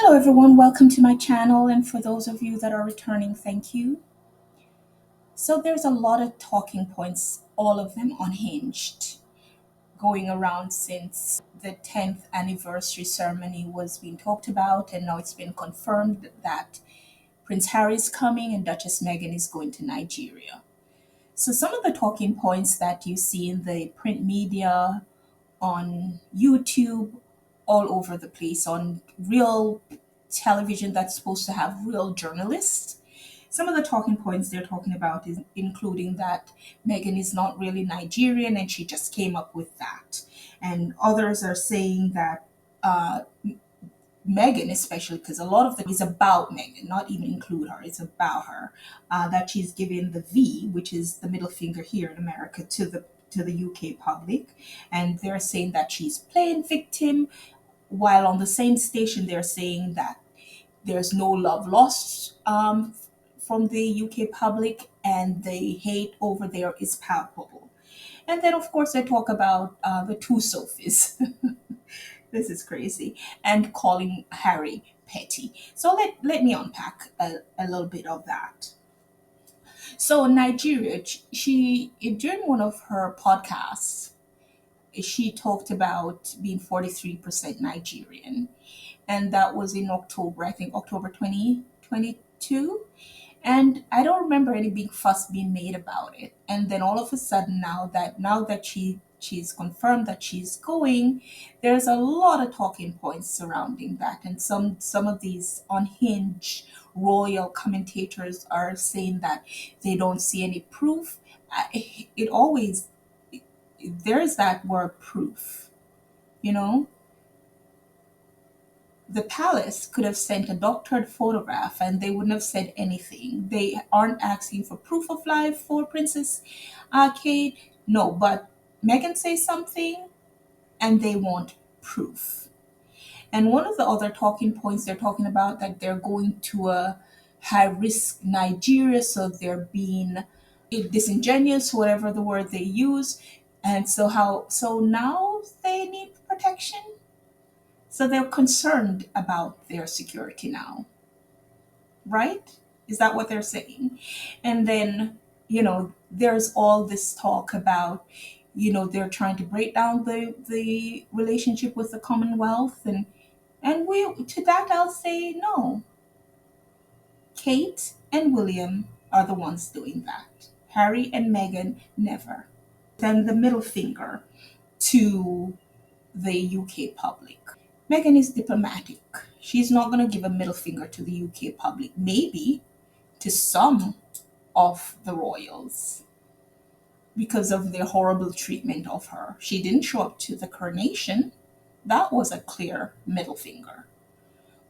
Hello, everyone. Welcome to my channel. And for those of you that are returning, thank you. So, there's a lot of talking points, all of them unhinged, going around since the 10th anniversary ceremony was being talked about. And now it's been confirmed that Prince Harry is coming and Duchess Meghan is going to Nigeria. So, some of the talking points that you see in the print media, on YouTube, all over the place, on real television that's supposed to have real journalists. Some of the talking points they're talking about is including that Meghan is not really Nigerian and she just came up with that. And others are saying that Meghan, especially because a lot of it is about Meghan, not even include her, it's about her, that she's giving the V, which is the middle finger here in America, to the UK public, and they're saying that she's playing victim, while on the same station they're saying that there's no love lost from the UK public, and the hate over there is palpable. And then, of course, they talk about the two Sophies. This is crazy. And calling Harry petty. So let me unpack a little bit of that. So Nigeria, she during one of her podcasts, she talked about being 43% Nigerian. And that was in October, I think October 2022. And I don't remember any big fuss being made about it. And then all of a sudden, now that she's confirmed that she's going, there's a lot of talking points surrounding that. And some of these unhinged royal commentators are saying that they don't see any proof. It always there's that word proof, you know. The palace could have sent a doctored photograph and they wouldn't have said anything. They aren't asking for proof of life for Princess Kate. No, but Meghan says something and they want proof. And one of the other talking points they're talking about that they're going to a high risk Nigeria, so they're being disingenuous, whatever the word they use. And so now they need protection. So they're concerned about their security now, right? Is that what they're saying? And then, there's all this talk about, they're trying to break down the relationship with the Commonwealth. And we to that I'll say no. Kate and William are the ones doing that. Harry and Meghan never. Then the middle finger to the UK public. Meghan is diplomatic. She's not going to give a middle finger to the UK public, maybe to some of the royals because of their horrible treatment of her. She didn't show up to the coronation. That was a clear middle finger.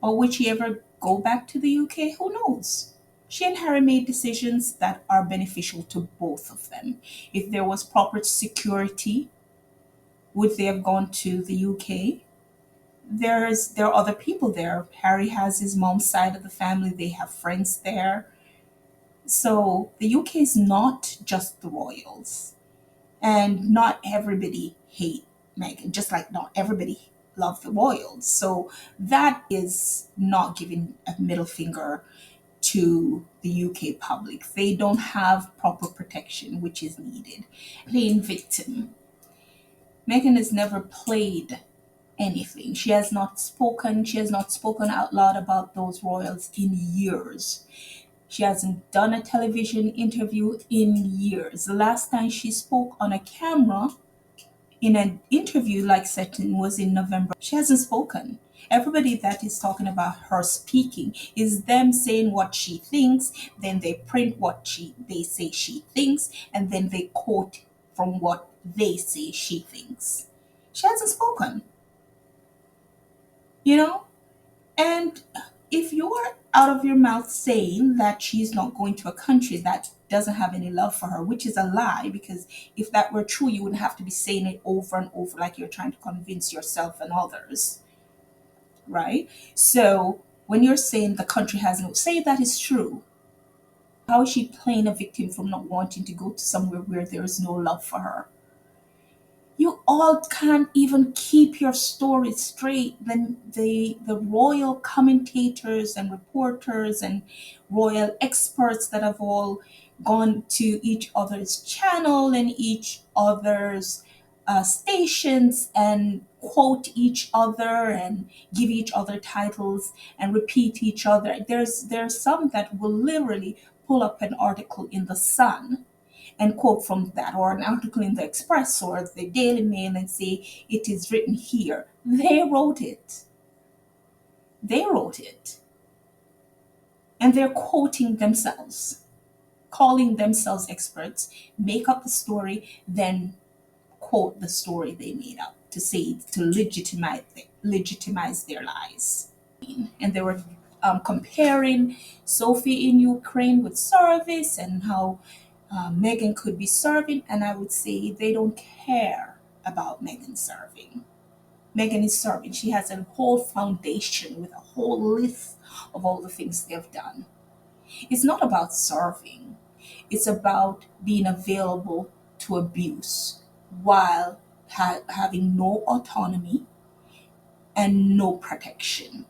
Or would she ever go back to the UK? Who knows? She and Harry made decisions that are beneficial to both of them. If there was proper security, would they have gone to the UK? There are other people there. Harry has his mom's side of the family. They have friends there. So the UK is not just the royals, and not everybody hate Meghan, just like not everybody love the royals. So that is not giving a middle finger to the UK public. They don't have proper protection, which is needed. Playing victim. Meghan has never played anything. She has not spoken out loud about those royals in years. She hasn't done a television interview in years. The last time she spoke on a camera in an interview like setting was in November. She hasn't spoken. Everybody that is talking about her speaking is them saying what she thinks, then they print what they say she thinks, and then they quote from what they say she thinks. She hasn't spoken, you know? And if you're out of your mouth saying that she's not going to a country that doesn't have any love for her, which is a lie, because if that were true, you wouldn't have to be saying it over and over like you're trying to convince yourself and others, right? So when you're saying the country has no, say that is true. How is she playing a victim from not wanting to go to somewhere where there is no love for her? You all can't even keep your story straight. Then the royal commentators and reporters and royal experts that have all gone to each other's channel and each other's stations and quote each other and give each other titles and repeat each other. There's some that will literally pull up an article in the Sun and quote from that, or an article in the Express or the Daily Mail, and say it is written here. They wrote it. They wrote it. And they're quoting themselves, calling themselves experts, make up the story, then quote the story they made up to say to legitimize their lies. And they were comparing Sophie in Ukraine with service and how Megan could be serving, and I would say they don't care about Megan serving. Megan is serving. She has a whole foundation with a whole list of all the things they've done. It's not about serving, it's about being available to abuse while having no autonomy and no protection.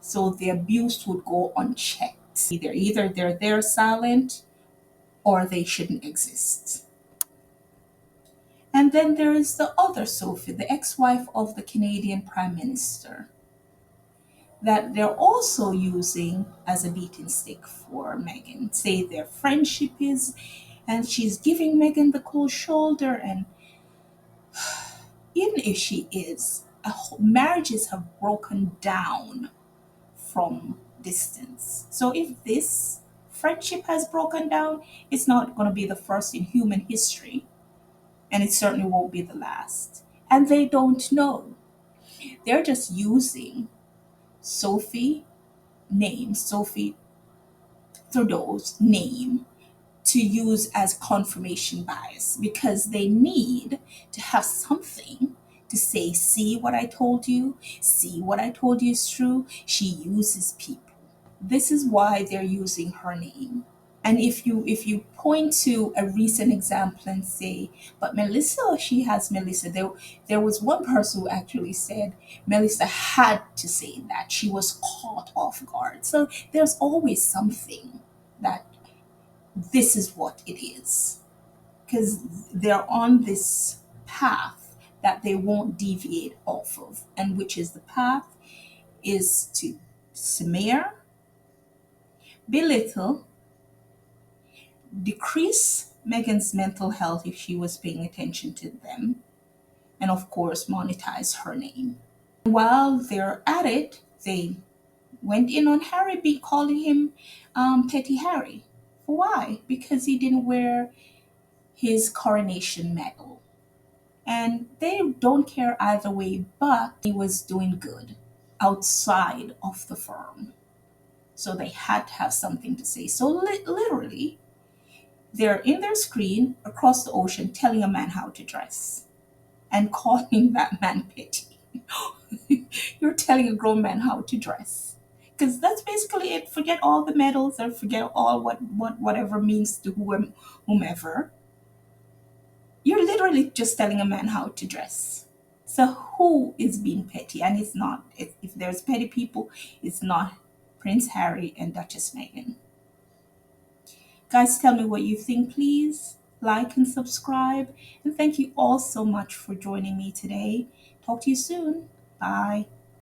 So the abuse would go unchecked. Either they're there silent or they shouldn't exist. And then there is the other Sophie, the ex wife of the Canadian Prime Minister, that they're also using as a beating stick for Meghan. Say their friendship is, and she's giving Meghan the cold shoulder. And even if she is, marriages have broken down from distance. So if this friendship has broken down, it's not going to be the first in human history, and it certainly won't be the last. And they don't know. They're just using Sophie Sophie Trudeau's name to use as confirmation bias because they need to have something to say, see what I told you, see what I told you is true. She uses people. This is why they're using her name. And if you point to a recent example and say, but Melissa, she has Melissa. There was one person who actually said Melissa had to say that. She was caught off guard. So there's always something that this is what it is. Because they're on this path that they won't deviate off of. And which is the path is to smear, belittle, decrease Megan's mental health if she was paying attention to them, and of course, monetize her name. While they're at it, they went in on Harry, be calling him Petty Harry. Why? Because he didn't wear his coronation medal. And they don't care either way, but he was doing good outside of the firm. So they had to have something to say. So literally, they're in their screen across the ocean telling a man how to dress and calling that man petty. You're telling a grown man how to dress. Because that's basically it. Forget all the medals or forget all whatever means to whomever. You're literally just telling a man how to dress. So who is being petty? And it's not, if there's petty people, it's not Prince Harry and Duchess Meghan. Guys, tell me what you think, please. Like and subscribe. And thank you all so much for joining me today. Talk to you soon. Bye.